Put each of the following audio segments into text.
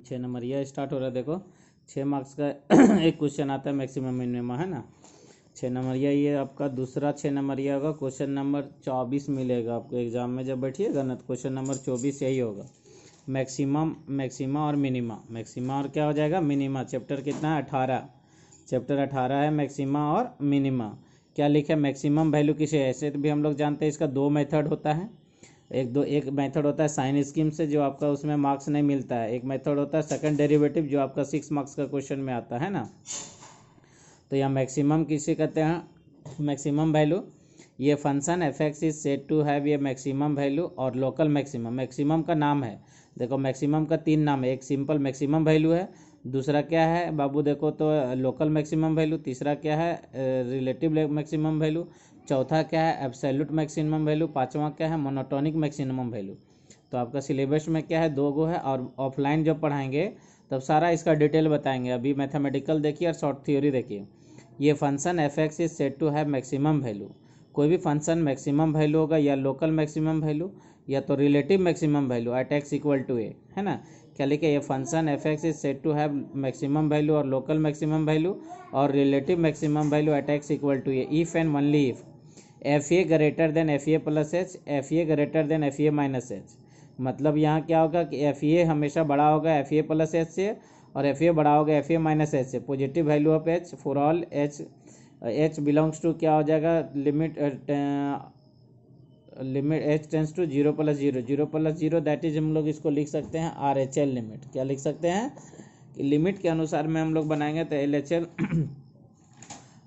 6 number यह start हो रहा है। देखो 6 मार्क्स का एक क्वेश्चन आता है मैक्सिमम मिनिमम, है ना। 6 नंबर ये आपका दूसरा 6 नंबर यह होगा। क्वेश्चन नंबर 24 मिलेगा आपको एग्जाम में जब बैठिएगा ना, तो क्वेश्चन नंबर 24 यही होगा। मैक्सिमम, मैक्सिमा और मिनिमा। मैक्सिमा और क्या हो जाएगा, मिनिमा। चैप्टर कितना है, 18। चैप्टर 18 है मैक्सिमा और मिनिमा। क्या लिखा है, मैक्सिमम वैल्यू किसे, ऐसे तो भी हम लोग जानते हैं इसका दो मेथड होता है। एक मेथड होता है साइन स्कीम से, जो आपका उसमें मार्क्स नहीं मिलता है। एक मेथड होता है सेकंड डेरिवेटिव, जो आपका 6 मार्क्स का क्वेश्चन में आता है ना। तो यहाँ मैक्सिमम किसे कहते हैं, मैक्सिमम वैल्यू। ये function F x is said to have ये मैक्सिमम वैल्यू और लोकल मैक्सिमम। मैक्सिमम का नाम है, देखो मैक्सिमम का 3 नाम है। एक सिंपल मैक्सिमम वैल्यू है, दूसरा क्या है बाबू देखो तो लोकल मैक्सिमम वैल्यू, तीसरा क्या है रिलेटिव मैक्सिमम वैल्यू, चौथा क्या है एब्सोल्यूट मैक्सिमम वैल्यू, पांचवा क्या है मोनोटोनिक मैक्सिमम वैल्यू। तो आपका सिलेबस में क्या है, 2 गो है। और ऑफलाइन जब पढ़ाएंगे तब सारा इसका डिटेल बताएंगे। अभी मैथमेटिकल देखिए और शॉर्ट थ्योरी देखिए। ये function F x is said to have maximum value. कोई भी फंक्शन मैक्सिमम वैल्यू होगा या लोकल मैक्सिमम वैल्यू या तो relative maximum value at x equal to a, है ना। क्या लिखे, ये function F x is said to have maximum value और लोकल मैक्सिमम वैल्यू और relative maximum value at x equal to a if and only if f a greater than f a plus h, f a greater than f A minus h. मतलब यहाँ क्या होगा कि F A हमेशा बड़ा होगा F a plus H से, और एफ ए बड़ा होगा एफ ए माइनस एच से। Positive value of H for all H belongs to क्या हो जाएगा, limit H tends to 0 + 0, 0 + 0 that is हम लोग इसको लिख सकते हैं आर एच एल लिमिट। क्या लिख सकते हैं कि लिमिट के अनुसार में हम लोग बनाएंगे तो एल एच एल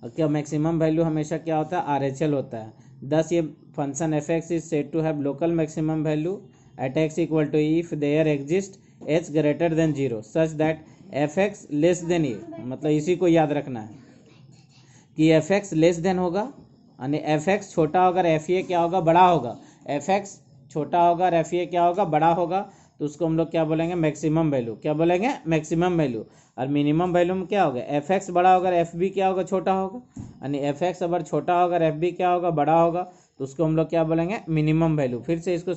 क्या मैक्सिमम वैल्यू हमेशा क्या होता है, आर एच एल होता है। 10 ये function F x is said to have local maximum value at x equal to if there exist h greater than 0 such that f x less than a. मतलब इसी को याद रखना है कि एफ एक्स लेस देन होगा, यानी F x छोटा होगा और एफ ए क्या होगा, बड़ा होगा। एफ एक्स छोटा होगा और एफ ए क्या होगा, बड़ा होगा। तो उसको हम लोग क्या बोलेंगे, मैक्सिमम वैल्यू। क्या बोलेंगे, मैक्सिमम वैल्यू। और मिनिमम वैल्यू में क्या होगा, एफ एक्स बड़ा होगा और एफ बी क्या होगा, छोटा होगा। यानी एफ एक्स अगर छोटा होगा और एफ बी क्या होगा, बड़ा होगा, तो उसको हम लोग क्या बोलेंगे, मिनिमम वैल्यू। फिर से इसको